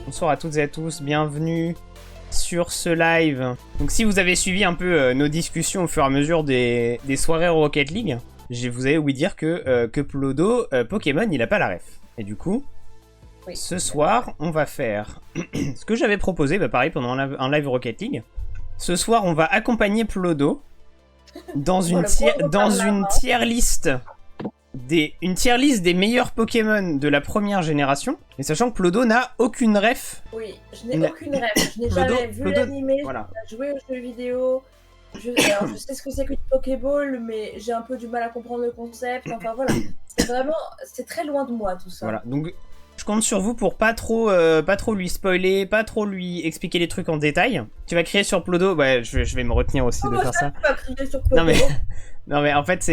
Bonsoir à toutes et à tous, bienvenue sur ce live. Donc si vous avez suivi un peu nos discussions au fur et à mesure des soirées Rocket League, je vous avais oublié de dire que Plodo, Pokémon, il a pas la ref. Et du coup, oui, ce soir, on va faire ce que j'avais proposé, pareil, pendant un live Rocket League. Ce soir, on va accompagner Plodo dans une tier list une tier list des meilleurs Pokémon de la première génération, et sachant que Plodo n'a aucune ref. Oui, je n'ai aucune ref. Je n'ai jamais vu l'animé, voilà. Je n'ai pas joué aux jeux vidéo. Alors, je sais ce que c'est qu'une Pokéball, mais j'ai un peu du mal à comprendre le concept. Enfin voilà, c'est très loin de moi tout ça. Voilà, donc je compte sur vous pour pas trop lui spoiler, pas trop lui expliquer les trucs en détail. Tu vas crier sur Plodo, ouais, je vais me retenir aussi de faire ça. Tu vas crier sur Plodo. Non mais en fait tu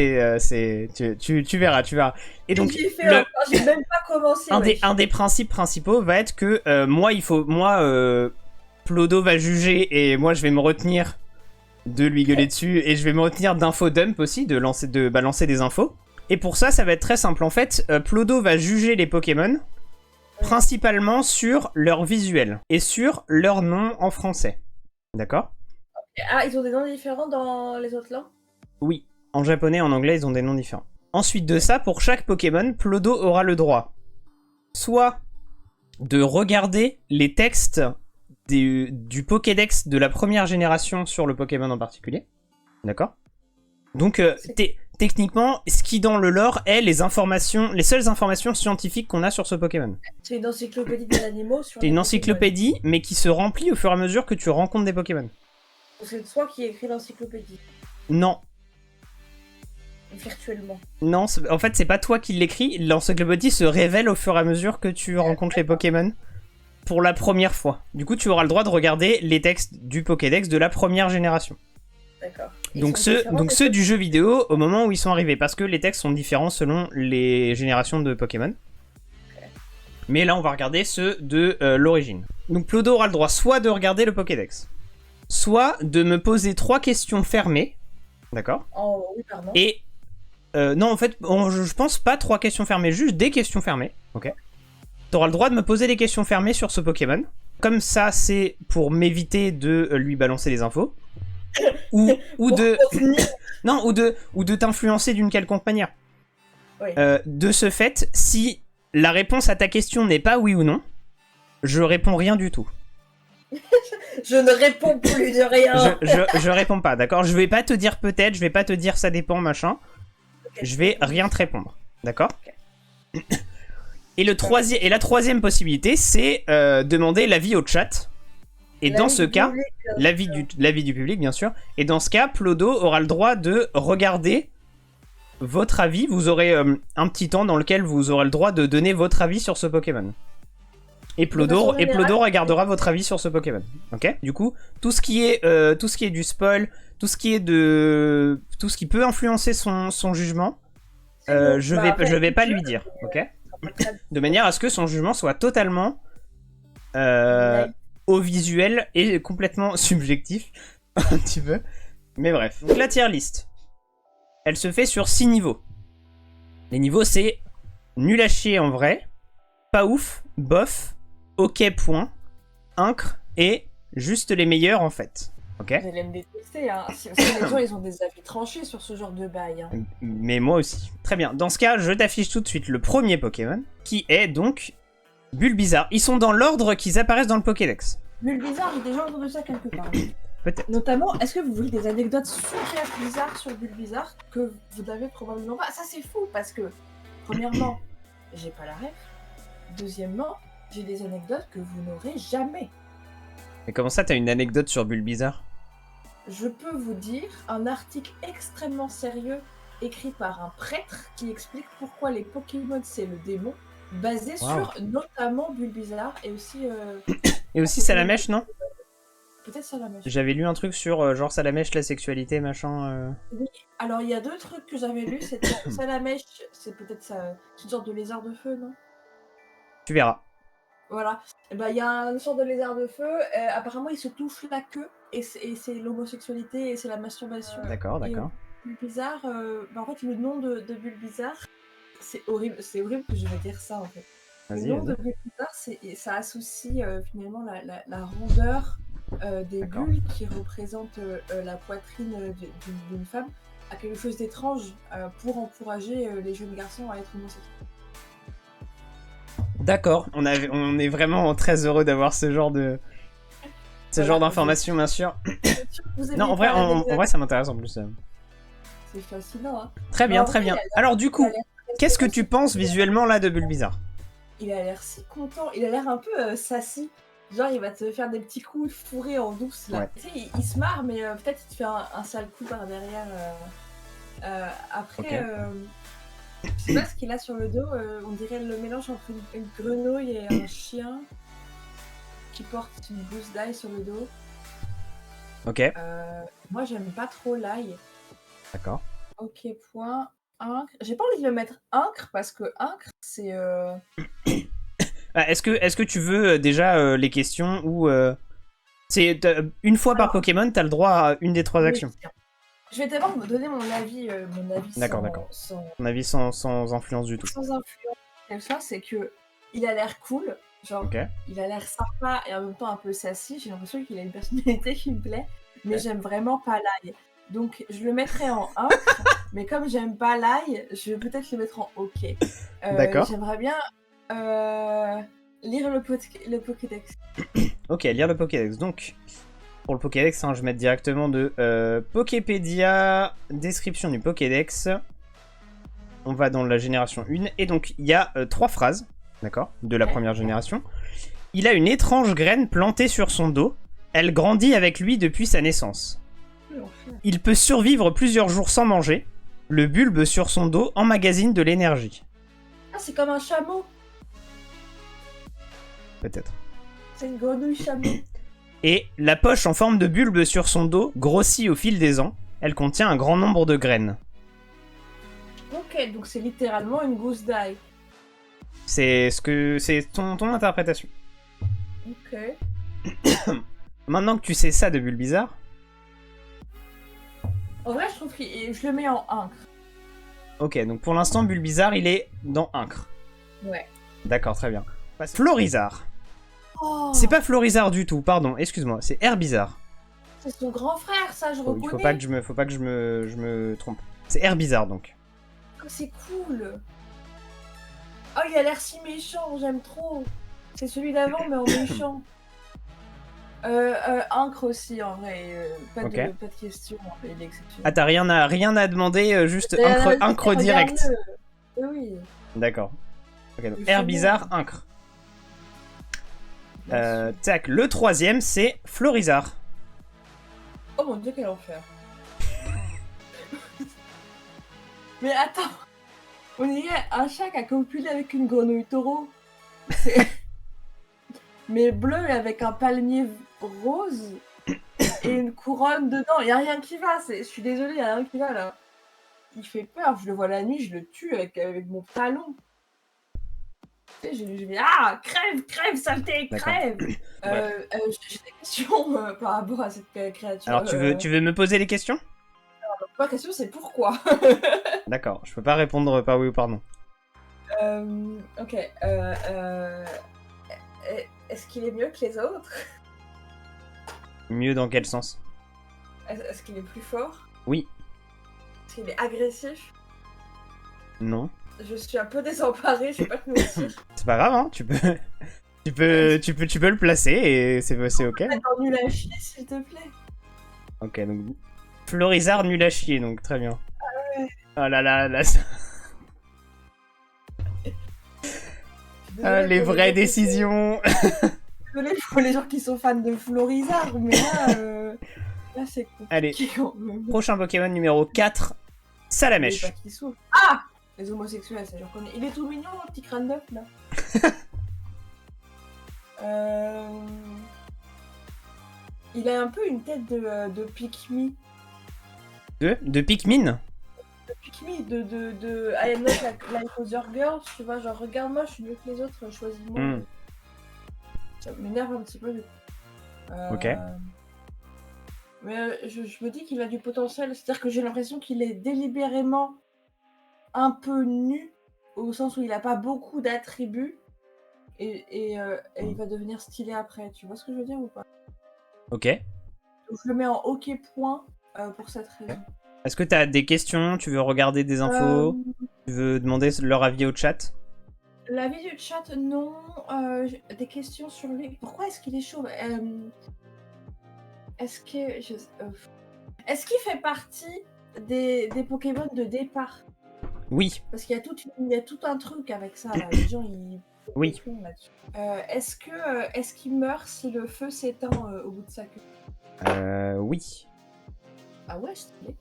verras. Et donc j'ai même pas commencé. Un des principes principaux va être que Plodo va juger et moi je vais me retenir de lui gueuler dessus et je vais me retenir d'info dump aussi, de balancer des infos. Et pour ça va être très simple. En fait, Plodo va juger les Pokémon principalement sur leur visuel et sur leur nom en français. D'accord ? Ah, ils ont des noms différents dans les autres langues ? Oui. En japonais et en anglais, ils ont des noms différents. Ensuite de ça, pour chaque Pokémon, Plodo aura le droit soit de regarder les textes du Pokédex de la première génération sur le Pokémon en particulier. D'accord ? Donc, techniquement, ce qui dans le lore est les seules informations scientifiques qu'on a sur ce Pokémon. C'est une encyclopédie des animaux sur C'est une encyclopédie, mais qui se remplit au fur et à mesure que tu rencontres des Pokémon. C'est toi qui écris l'encyclopédie ? Non. Virtuellement. Non, en fait, c'est pas toi qui l'écris. L'encyclopédie se révèle au fur et à mesure que tu rencontres les Pokémon pour la première fois. Du coup, tu auras le droit de regarder les textes du Pokédex de la première génération. D'accord. Donc ceux du jeu vidéo au moment où ils sont arrivés, parce que les textes sont différents selon les générations de Pokémon. Okay. Mais là, on va regarder ceux de l'origine. Donc Plodo aura le droit soit de regarder le Pokédex, soit de me poser 3 questions fermées. D'accord ? Oh, oui, pardon. Et non, en fait, je pense pas 3 questions fermées, juste des questions fermées. Ok. T'auras le droit de me poser des questions fermées sur ce Pokémon. Comme ça, c'est pour m'éviter de lui balancer les infos. ou de t'influencer d'une quelconque manière. Oui. De ce fait, si la réponse à ta question n'est pas oui ou non, je réponds rien du tout. Je ne réponds plus de rien. Je réponds pas, d'accord ? Je vais pas te dire peut-être, je vais pas te dire ça dépend, machin. Okay. Je vais rien te répondre, d'accord ? Okay. Et la troisième possibilité, c'est demander l'avis au chat. Et dans ce cas, l'avis du public, bien sûr. Et dans ce cas, Plodo aura le droit de regarder votre avis. Vous aurez un petit temps dans lequel vous aurez le droit de donner votre avis sur ce Pokémon. Et Plodo regardera votre avis sur ce Pokémon. Ok ? Du coup, tout ce qui est du spoil, tout ce qui peut influencer son jugement, je vais pas lui dire. Ok ? De manière à ce que son jugement soit totalement au visuel et complètement subjectif, un petit peu. Mais bref. Donc la tier list, elle se fait sur 6 niveaux. Les niveaux, c'est nul à chier en vrai, pas ouf, bof, ok point, incre et juste les meilleurs en fait. Ok ? Vous allez me détester, hein. Les gens, ils ont des avis tranchés sur ce genre de bail. Hein. Mais moi aussi. Très bien. Dans ce cas, je t'affiche tout de suite le premier Pokémon, qui est donc Bulbizarre. Ils sont dans l'ordre qu'ils apparaissent dans le Pokédex. Bulbizarre, j'ai déjà entendu ça quelque part. Peut-être. Notamment, est-ce que vous voulez des anecdotes super bizarres sur Bulbizarre que vous n'avez probablement pas ? Ça, c'est fou parce que, premièrement, j'ai pas la ref. Deuxièmement, j'ai des anecdotes que vous n'aurez jamais. Mais comment ça, t'as une anecdote sur Bulbizarre ? Je peux vous dire un article extrêmement sérieux écrit par un prêtre qui explique pourquoi les Pokémon c'est le démon, basé sur notamment Bulbizarre et aussi... et aussi Salamèche, non ? Peut-être Salamèche. J'avais lu un truc sur genre Salamèche, la sexualité, machin... Oui, alors il y a 2 trucs que j'avais lus, c'était Salamèche, c'est peut-être ça, une sorte de lézard de feu, non ? Tu verras. Voilà, et il y a une sorte de lézard de feu, apparemment il se touche la queue, et c'est l'homosexualité et c'est la masturbation. D'accord. Bulbizarre, en fait le nom de Bulbizarre, c'est horrible que je vais dire ça en fait. Le Vas-y, nom de vas-y. Bulbizarre, ça associe finalement la rondeur des D'accord. bulles qui représentent la poitrine d'une femme à quelque chose d'étrange pour encourager les jeunes garçons à être homosexuels. D'accord, on est vraiment très heureux d'avoir ce genre Voilà, d'informations, bien sûr. je suis sûre que vous Non, aimiez pas en l'anecdote. vrai, ça m'intéresse en plus. C'est fascinant, hein. Très Mais bien, en vrai, très bien. Alors, du il a coup, l'air qu'est-ce que très tu heureux, penses visuellement là de Bulbizarre? il a l'air si content. Il a l'air un peu sassy. Genre, il va te faire des petits coups fourrés en douce, là. Ouais. Tu sais, il se marre, mais peut-être il te fait un sale coup par derrière. Après, Ok. je sais pas ce qu'il a sur le dos. On dirait le mélange entre une grenouille et un chien qui porte une gousse d'ail sur le dos. Ok, Moi, j'aime pas trop l'ail. d'accord. Ok, point. Incre. J'ai pas envie de le mettre incre parce que incre, c'est. Ah, est-ce que tu veux déjà les questions ou une fois par Alors, Pokémon, t'as le droit à une des 3 oui, actions. je vais d'abord me donner mon avis D'accord, d'accord. Ton avis sans influence du tout. sans influence. Comme ça, c'est que il a l'air cool. Genre, Ok. il a l'air sympa et en même temps un peu sassy. J'ai l'impression qu'il a une personnalité qui me plaît, mais Ok. j'aime vraiment pas l'ail. Donc, je le mettrais en incre, mais comme j'aime pas l'ail, je vais peut-être le mettre en OK. D'accord. J'aimerais bien lire le Pokédex. Ok, lire le Pokédex. Donc, pour le Pokédex, hein, je vais mettre directement de Poképédia, description du Pokédex. On va dans la génération 1. Et donc, il y a 3 phrases, d'accord, de la Ouais. première génération. Il a une étrange graine plantée sur son dos. Elle grandit avec lui depuis sa naissance. Il peut survivre plusieurs jours sans manger. Le bulbe sur son dos emmagasine de l'énergie. Ah, c'est comme un chameau. Peut-être. C'est une grenouille chameau. Et la poche en forme de bulbe sur son dos grossit au fil des ans. Elle contient un grand nombre de graines. Ok, donc c'est littéralement une gousse d'ail. C'est ton interprétation. Ok. Maintenant que tu sais ça de Bulbizarre, En vrai, je trouve que je le mets en incre. ok, donc pour l'instant Bulbizarre il est dans Incre. Ouais. D'accord, très bien. Florizarre. Oh, C'est pas Florizarre du tout, pardon, excuse-moi, c'est Herbizarre. c'est son grand frère, ça, je Il faut reconnais. pas que je me trompe. C'est Herbizarre donc. Oh, c'est cool. Oh, il a l'air si méchant, j'aime trop. C'est celui d'avant, mais en méchant. Incre aussi, en vrai. Pas Ok. de question, hein, il est exceptionnel. Ah, t'as rien à demander, juste incre direct. Regarde-le. Oui, D'accord. Ok, donc il Air fait bizarre, bon. incre. Bien sûr. Tac, le troisième, c'est Florizarre. Oh mon dieu, quel enfer. Mais attends, on dirait un chat qui a copulé avec une grenouille taureau. C'est- Mais bleu et avec un palmier rose et une couronne dedans. Il y a rien qui va. Je suis désolée, il y a rien qui va là. Il fait peur. Je le vois la nuit, je le tue avec mon talon. Tu sais, je dis ah crève, saleté, D'accord. crève. Bref. J'ai des questions par rapport à cette créature. Alors, tu veux me poser les questions? Ma question c'est pourquoi. D'accord, je peux pas répondre par oui ou par non. Ok. Est-ce qu'il est mieux que les autres? Mieux dans quel sens? Est-ce qu'il est plus fort? Oui. Est-ce qu'il est agressif? Non. Je suis un peu désemparée, je vais pas te mentir. C'est pas grave, hein, tu peux le placer et c'est ok. Attends, nul à chier, s'il te plaît. Ok, donc Florizarre nul à chier, donc très bien. Ouais. Oh là là, là Désolée les pour vraies gens qui sont- décisions. Désolée pour les gens qui sont fans de Florizarre, mais là c'est compliqué Allez. quand même. Prochain Pokémon numéro 4, Les Salamèche. pas qui souffrent. Ah! Les homosexuels, ça je reconnais. Il est tout mignon, le petit crâne d'œuf là. Il a un peu une tête de Pikmi. De Pikmin. Pikmi de I am not like other girls, tu vois, genre regarde-moi, je suis mieux que les autres, choisis-moi. Mm. Ça m'énerve un petit peu du coup. Ok. Mais je me dis qu'il a du potentiel, c'est-à-dire que j'ai l'impression qu'il est délibérément un peu nu, au sens où il a pas beaucoup d'attributs, et il va devenir stylé après. Tu vois ce que je veux dire ou pas? Ok. Donc, je le mets en OK point pour cette raison. Est-ce que t'as des questions? Tu veux regarder des infos? Tu veux demander leur avis au chat? L'avis du chat, non. Des questions sur lui. Pourquoi est-ce qu'il est chauve? Est-ce qu'il fait partie des Pokémon de départ? Oui. Parce qu'il y a tout un truc avec ça. Là. Les gens, ils... Oui. Est-ce qu'il meurt si le feu s'éteint au bout de sa queue? Oui. Ah ouais, stylé.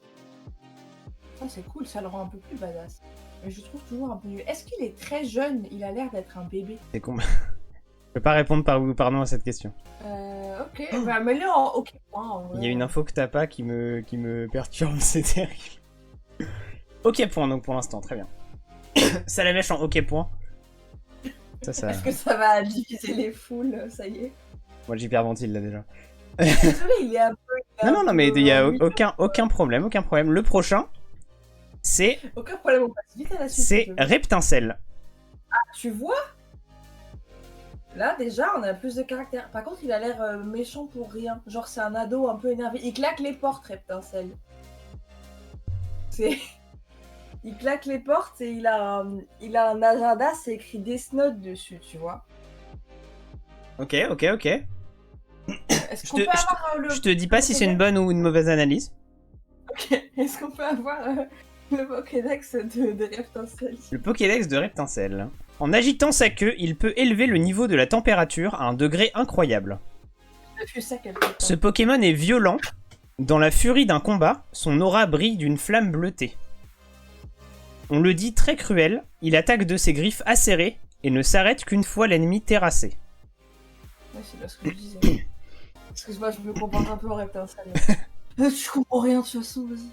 Ça, c'est cool. Ça le rend un peu plus badass. Mais je trouve toujours un peu nul. Est-ce qu'il est très jeune? Il a l'air d'être un bébé. C'est con. Je peux pas répondre par oui ou par non à cette question. Ok, bah mets-le en OK point. En vrai. Il y a une info que t'as pas qui me perturbe, c'est terrible. OK point donc pour l'instant, très bien. Ça la mèche en OK point. Ça... Est-ce que ça va diviser les foules? Ça y est. Moi j'hyperventile là déjà. Désolé, il est un peu... Non, mais il y a aucun problème, aucun problème. Le prochain, c'est... Aucun problème, on passe vite à la suite. C'est Reptincelle. Ah, tu vois? Là, déjà, on a plus de caractère. Par contre, il a l'air méchant pour rien. Genre, c'est un ado un peu énervé. Il claque les portes, Reptincelle. C'est... Il claque les portes et il a un agenda, c'est écrit Death Note dessus, tu vois. Ok. Est-ce qu'on peut avoir Je te dis pas si c'est une bonne ou une mauvaise analyse. Ok, est-ce qu'on peut avoir le Pokédex de Reptincelle? Le Pokédex de Reptincelle. En agitant sa queue, il peut élever le niveau de la température à un degré incroyable. Je sais quelque chose. Ce Pokémon est violent. Dans la furie d'un combat, son aura brille d'une flamme bleutée. On le dit très cruel, il attaque de ses griffes acérées et ne s'arrête qu'une fois l'ennemi terrassé. Ouais, c'est bien ce que je disais. Excuse-moi, je me comporte un peu en Reptincelle. Tu comprends rien de toute façon, vas-y.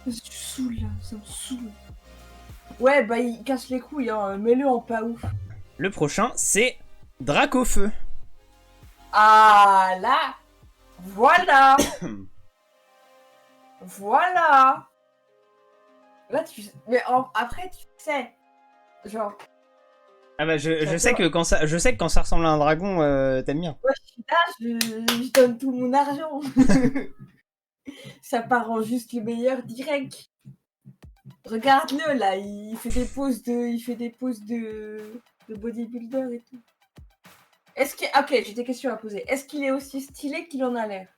Vas-y, tu saoules là, ça me saoule. Ouais, bah il casse les couilles, hein. Mets-le en pas ouf. Le prochain, c'est Dracofeu. Ah là, voilà. Voilà. Là, mais après, tu sais, genre... Ah bah je sais que quand ça ressemble à un dragon, t'aimes bien. Moi, je suis là, je donne tout mon argent. Ça part en juste le meilleur direct. Regarde-le là, il fait des poses de bodybuilder et tout. Est-ce que... Ok, j'ai des questions à poser. Est-ce qu'il est aussi stylé qu'il en a l'air?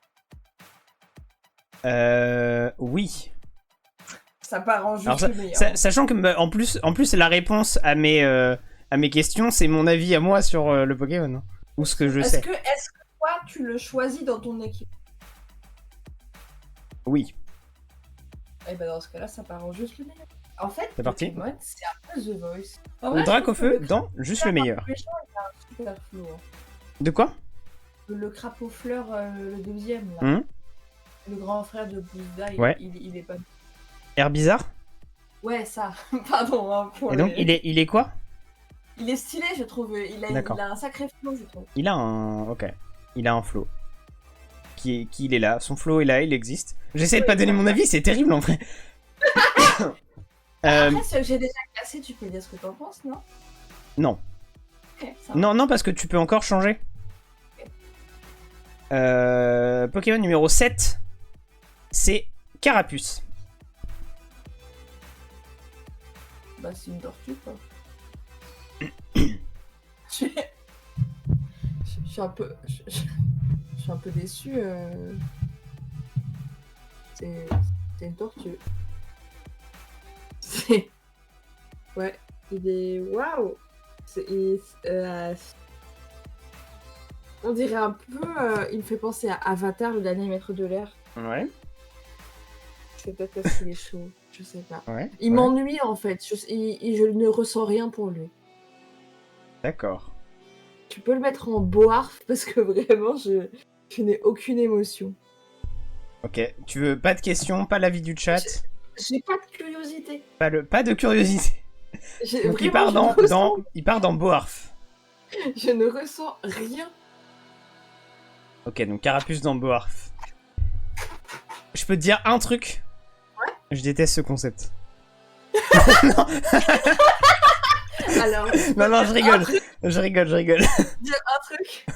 Oui. Ça part en juste le meilleur. Sachant que en plus la réponse à mes questions, c'est mon avis à moi sur le Pokémon. Ou ce que je sais. Est-ce que toi, tu le choisis dans ton équipe? Oui. Et bah dans ce cas-là, ça part en juste le meilleur. En fait, C'est parti. Pokémon, c'est un peu The Voice. Au Dracofeu dans juste le meilleur. Méchant, il a un super flow. Hein. De quoi? Le crapaud fleur, le deuxième, là. Le grand frère de Bouddha, il est pas... Air bizarre? Ouais, ça. Pardon. Hein, et donc, il est quoi? Il est stylé, je trouve. Il a un sacré flow, je trouve. Il a un... Ok. Il a un flow. Il est là. Son flow est là, il existe. J'essaie de pas donner mon avis, c'est terrible en vrai. Après, ce que j'ai déjà classé, tu peux dire ce que t'en penses, non? Non. Okay, non, parce que tu peux encore changer. Okay. Pokémon numéro 7, c'est Carapuce. Bah, c'est une tortue, quoi. Je suis un peu... Je suis un peu déçu. C'est une tortue. Ouais, il est... Waouh. On dirait un peu... il me fait penser à Avatar, le dernier maître de l'air. Ouais. C'est peut-être parce qu'il est chaud. Je sais pas. Ouais, il m'ennuie, en fait. Je ne ressens rien pour lui. D'accord. Tu peux le mettre en boarf parce que vraiment, je n'ai aucune émotion. Ok. Tu veux pas de questions, pas l'avis du chat? J'ai pas de curiosité. Pas de curiosité. Donc il part dans Boarf. Je ne ressens rien. Ok, donc Carapuce dans Boarf. Je peux te dire un truc? Ouais. Je déteste ce concept. Alors, Non, je rigole. Je rigole. dire un truc.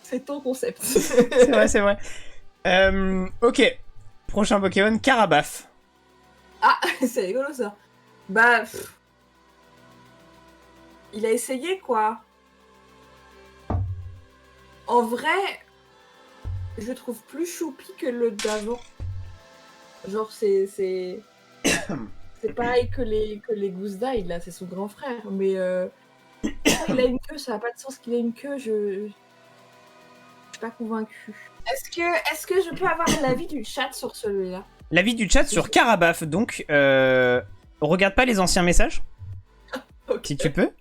C'est ton concept. C'est vrai. Ok. Prochain Pokémon, Carabaf. Ah, c'est rigolo ça. Bah, il a essayé quoi. En vrai, je le trouve plus choupi que le d'avant. Genre c'est pareil que les gousses d'ail là, c'est son grand frère. Mais il a une queue, ça n'a pas de sens qu'il ait une queue. Je suis pas convaincue. Est-ce que je peux avoir l'avis du chat sur celui-là? L'avis du chat sur Carabaf, donc regarde pas les anciens messages, Okay. si tu peux.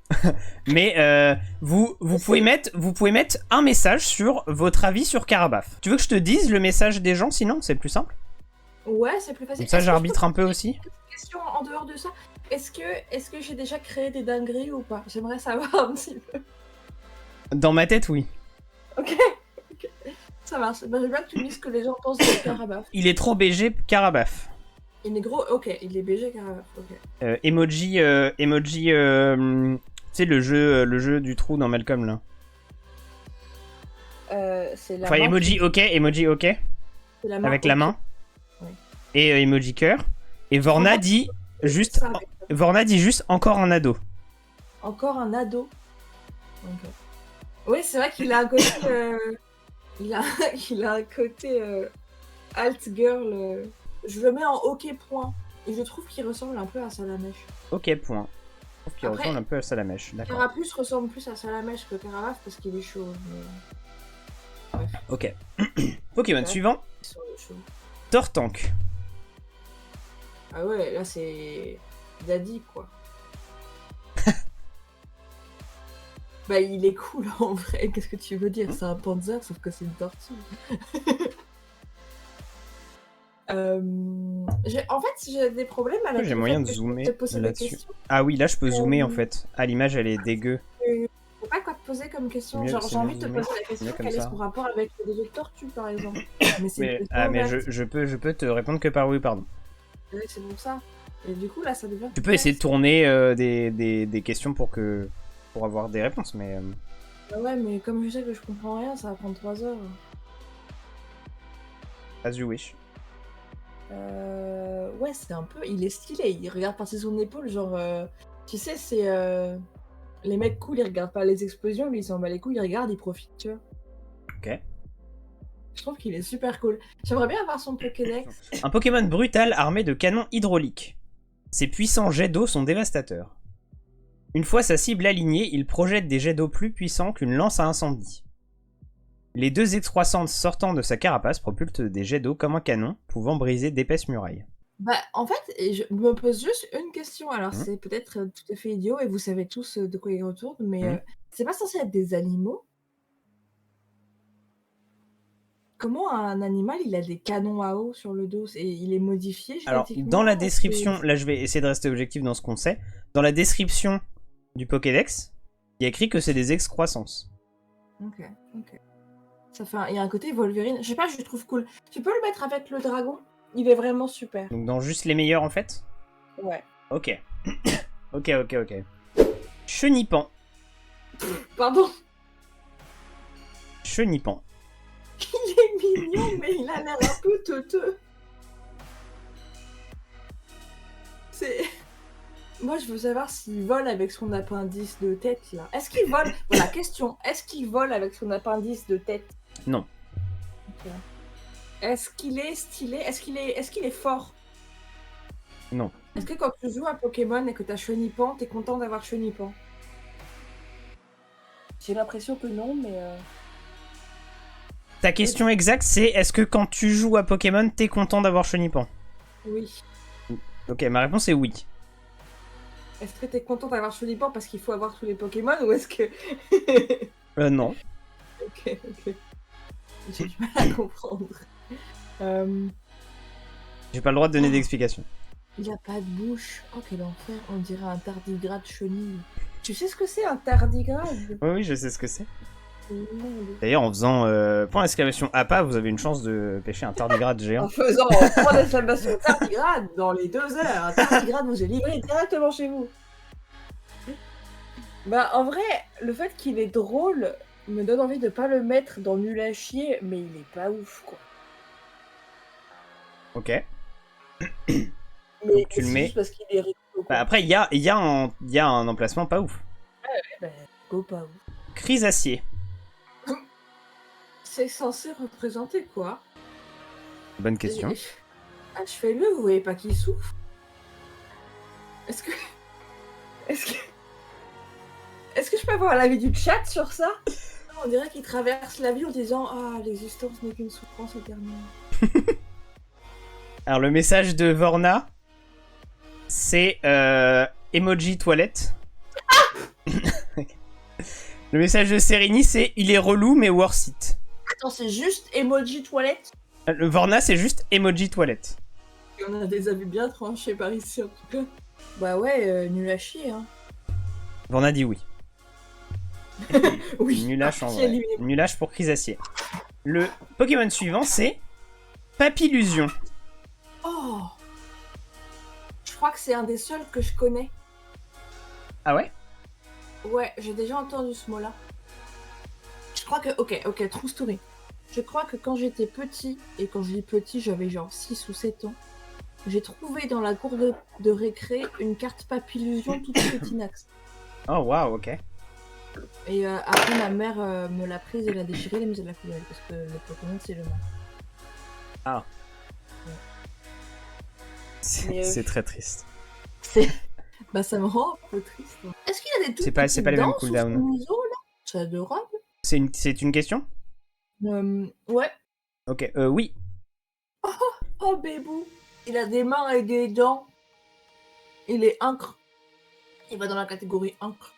Mais vous pouvez mettre un message sur votre avis sur Carabaf. Tu veux que je te dise le message des gens, sinon c'est plus simple. Ouais, c'est plus facile. Comme ça, j'arbitre un peu aussi. Une question en dehors de ça. Est-ce que j'ai déjà créé des dingueries ou pas? J'aimerais savoir un petit peu. Dans ma tête, oui. Ok. Ça marche. Bah, j'aime bien que tu me dises ce que les gens pensent de Carabaf. Il est trop BG, Carabaf. Il est gros, ok. Il est BG Carabaf, ok. Emoji, tu sais le jeu du trou dans Malcolm là. C'est la Enfin, main emoji ok, c'est la main avec la main. Oui. Et emoji cœur. Et Vorna dit juste, Ça, avec- encore un ado. Encore un ado. Ok. Oui, c'est vrai qu'il a un côté. Il a un côté alt girl. Je le mets en ok point. Et je trouve qu'il ressemble un peu à Salamèche. Ok, point. Je trouve qu'il Après, ressemble un peu à Salamèche, d'accord. Carapuce ressemble plus à Salamèche que Carabaf parce qu'il est chaud. Mais... Ok. Pokémon Ouais. suivant, ils sont chauds. Tortank. Ah ouais, là c'est. Daddy quoi. Bah il est cool en vrai, qu'est-ce que tu veux dire? C'est un panzer sauf que c'est une tortue. En fait, j'ai des problèmes avec. J'ai le moyen fait de que je zoomer peux te poser des là-dessus. questions. Ah oui, là je peux zoomer en fait. Ah, l'image elle est dégueu. Je sais pas quoi te poser comme question. Mieux, Genre, c'est j'ai envie mieux de te zoomé. poser la question Mieux comme quel est ça. son rapport avec les jeux de tortue par exemple. Mais c'est une Mais, question mais ouverte. je peux te répondre que par oui, pardon. Ouais, c'est pour ça. Et du coup, là, ça devient. Tu peux essayer de tourner des questions pour avoir des réponses, mais Ouais, mais comme je sais que je comprends rien, ça va prendre 3 heures. as you wish. Ouais, c'est un peu. Il est stylé, il regarde par-dessus son épaule, genre. Tu sais, c'est. Les mecs cool, ils regardent pas les explosions, lui il s'en bat les couilles, il regarde, il profite, tu vois. Ok. Je trouve qu'il est super cool. J'aimerais bien avoir son Pokédex. Un Pokémon brutal armé de canons hydrauliques. Ses puissants jets d'eau sont dévastateurs. Une fois sa cible alignée, il projette des jets d'eau plus puissants qu'une lance à incendie. Les deux excroissantes sortant de sa carapace propulsent des jets d'eau comme un canon, pouvant briser d'épaisses murailles. Bah, en fait, et je me pose juste une question. Alors, Mhm. c'est peut-être tout à fait idiot et vous savez tous de quoi il retourne, mais Mhm. c'est pas censé être des animaux? Comment un animal il a des canons à eau sur le dos et il est modifié Alors, génétiquement? dans la description, là je vais essayer de rester objectif dans ce qu'on sait. Dans la description du Pokédex, il y a écrit que c'est des excroissances. Ok. Ça fait il y a un côté Wolverine. Je sais pas, je le trouve cool. Tu peux le mettre avec le dragon? Il est vraiment super. Donc dans juste les meilleurs en fait. Ouais. Ok. ok. Chenipan. Pardon. Chenipan. Il est mignon, mais il a l'air un peu teuteux. C'est... Moi, je veux savoir s'il vole avec son appendice de tête, là. Est-ce qu'il vole... Voilà, question. Est-ce qu'il vole avec son appendice de tête? Non. Ok. Est-ce qu'il est stylé? Est-ce qu'il est fort? Non. Est-ce que quand tu joues à Pokémon et que t'as Chenipan, t'es content d'avoir Chenipan? J'ai l'impression que non, mais... Ta question exacte, c'est est-ce que quand tu joues à Pokémon, t'es content d'avoir Chenipan? Oui. Ok, ma réponse est oui. Est-ce que t'es content d'avoir Chenipan parce qu'il faut avoir tous les Pokémon ou est-ce que... Non. Ok. J'ai du mal à comprendre. J'ai pas le droit de donner d'explication. Il a pas de bouche. Oh, quel enfer. On dirait un tardigrade chenille. Tu sais ce que c'est un tardigrade? Oui, je sais ce que c'est. Non. D'ailleurs, en faisant point d'exclamation APA, vous avez une chance de pêcher un tardigrade géant. En faisant point d'exclamation tardigrade dans les 2 heures, un tardigrade vous est livré directement chez vous. Bah, en vrai, le fait qu'il est drôle me donne envie de pas le mettre dans nul à chier, mais il est pas ouf, quoi. Ok. Mais Donc tu le c'est mets. juste parce qu'il est rigolo, Bah, quoi. après, il y a un emplacement pas ouf. Bah, go pas ouf. Chrysacier. C'est censé représenter quoi? Bonne question. Achevez-le, vous voyez pas qu'il souffre? Est-ce que... Est-ce que... Est-ce que je peux avoir l'avis du chat sur ça? On dirait qu'il traverse la vie en disant « Ah, l'existence n'est qu'une souffrance éternelle. Alors, le message de Vorna, c'est emoji toilette. Le message de Serini, c'est il est relou, mais worth it. » Attends, c'est juste emoji toilette? Le Vorna, c'est juste emoji toilette. On a des avis bien tranchés par ici, en tout cas. Bah ouais, nul à chier, hein. Vorna dit oui. Oui. Nulache en vrai. Nulache pour Chrysacier. Le Pokémon suivant, c'est Papillusion. Oh! Je crois que c'est un des seuls que je connais. Ah ouais? Ouais, j'ai déjà entendu ce mot-là. Je crois que... Ok, true story. Je crois que quand j'étais petit, et quand je dis petit, j'avais genre 6 ou 7 ans, j'ai trouvé dans la cour de récré une carte Papillusion toute petinax. Oh waouh, ok. Et après, ma mère me l'a prise et l'a déchirée et l'a mise à la poubelle, parce que le Pokémon, c'est le mal. Ah. Ouais. C'est très triste. Bah ça me rend un peu triste. Est-ce qu'il y a des C'est pas les mêmes cooldowns. là? C'est adorable. C'est une question? Ouais. Ok, oui. Oh bébou. Il a des mains et des dents. Il est incre. Il va dans la catégorie incre.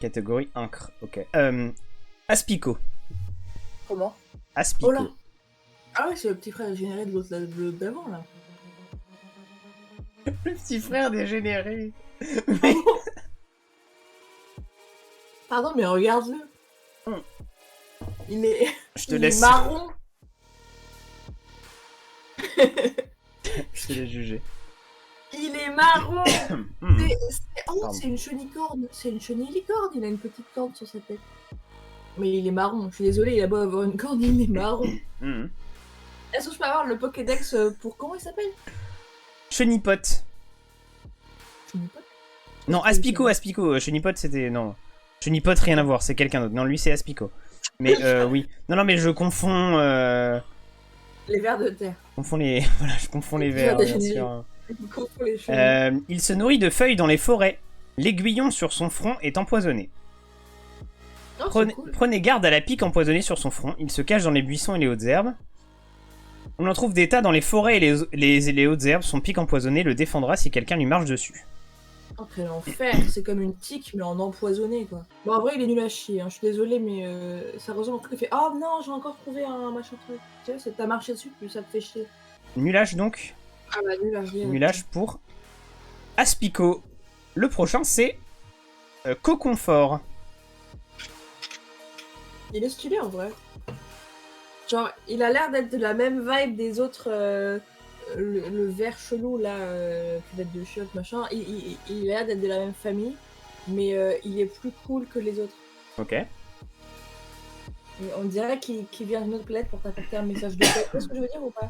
Catégorie incre, ok. Aspico. Comment? Aspico. Oh là. Ah ouais, c'est le petit frère généré de l'autre d'avant là. Le petit frère dégénéré. Pardon, mais regarde-le. Il est... Je te il laisse. est marron. Je te laisse juger. Il est marron. Oh, Pardon. c'est une chenicorne. C'est une chenillicorne. Il a une petite corne sur sa tête. Mais il est marron. Je suis désolée, il a beau avoir une corne, il est marron. Est-ce que je peux avoir le Pokédex pour... Comment il s'appelle? Chenipote. Chenipote? Non, Aspico. Chenipote, c'était... Non. Chenipote, rien à voir, c'est quelqu'un d'autre. Non, lui, c'est Aspico. Mais oui. Non, mais je confonds... Les vers de terre. Voilà, je confonds les vers, bien sûr. Il se nourrit de feuilles dans les forêts. L'aiguillon sur son front est empoisonné. Oh, Prenez garde à la pique empoisonnée sur son front. Il se cache dans les buissons et les hautes herbes. On en trouve des tas dans les forêts et les hautes herbes. Son pic empoisonné le défendra si quelqu'un lui marche dessus. Oh, quel enfer. C'est comme une tique, mais en empoisonné, quoi. Bon, en vrai, il est nul à chier. Hein. Je suis désolée, mais ça ressemble au truc qui fait « Oh non, j'ai encore trouvé un machin truc. » Tu sais, t'as marché dessus, puis ça te fait chier. Nulage, donc. Ah bah, nulage. Nulage pour Aspico. Le prochain, c'est Coconfort. Il est stylé, en vrai. Genre, il a l'air d'être de la même vibe des autres... le vert chelou, là, cuvette de chiottes, machin. Il a l'air d'être de la même famille, mais il est plus cool que les autres. Ok. Et on dirait qu'il vient d'une autre planète pour t'apporter un message de paix. Tu vois ce que je veux dire ou pas?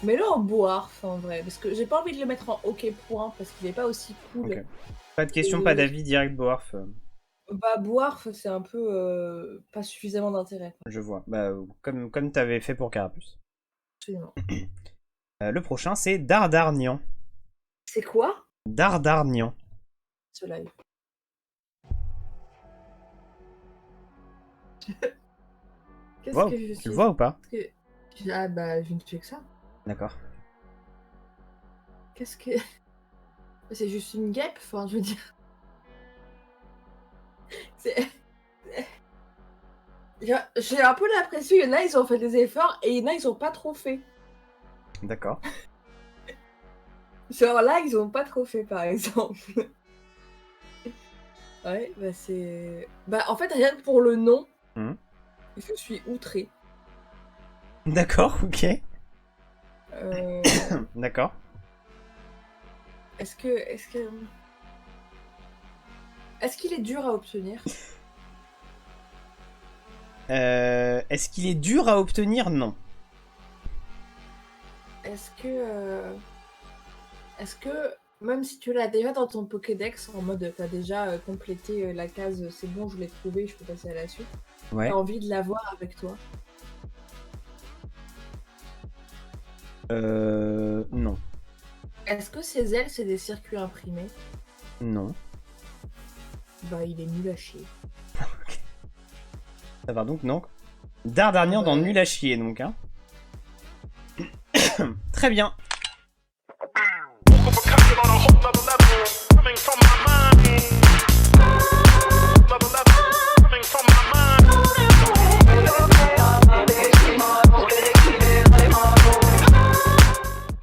Mais là en Boarf en vrai, parce que j'ai pas envie de le mettre en OK point parce qu'il est pas aussi cool. Okay. Pas de question, pas d'avis, direct Boarf. Bah Boarf c'est un peu pas suffisamment d'intérêt. Je vois, bah, comme t'avais fait pour Carapuce. Absolument. Le prochain c'est Dardarnian. C'est quoi? Dardarnian. Ce live. Qu'est-ce Wow, que je suis... Tu le vois ou pas? Ah bah je ne fais que ça. D'accord. Qu'est-ce que... C'est juste une guêpe, enfin je veux dire... C'est... J'ai un peu l'impression qu'il y en a ils ont fait des efforts et il y en a ils ont pas trop fait. D'accord. Genre là ils ont pas trop fait par exemple. Ouais bah c'est... Bah en fait rien que pour le nom, je suis outrée. D'accord, ok. D'accord. Est-ce qu'il est dur à obtenir? Est-ce qu'il est dur à obtenir? Non. Est-ce que même si tu l'as déjà dans ton Pokédex, en mode t'as déjà complété la case c'est bon, je l'ai trouvé, je peux passer à la suite, Ouais. t'as envie de l'avoir avec toi? Non. Est-ce que ces ailes, c'est des circuits imprimés? Non. Bah, il est nul à chier. Ça va donc, non. Dardarnian dans Nul à chier, donc. Hein. Très bien.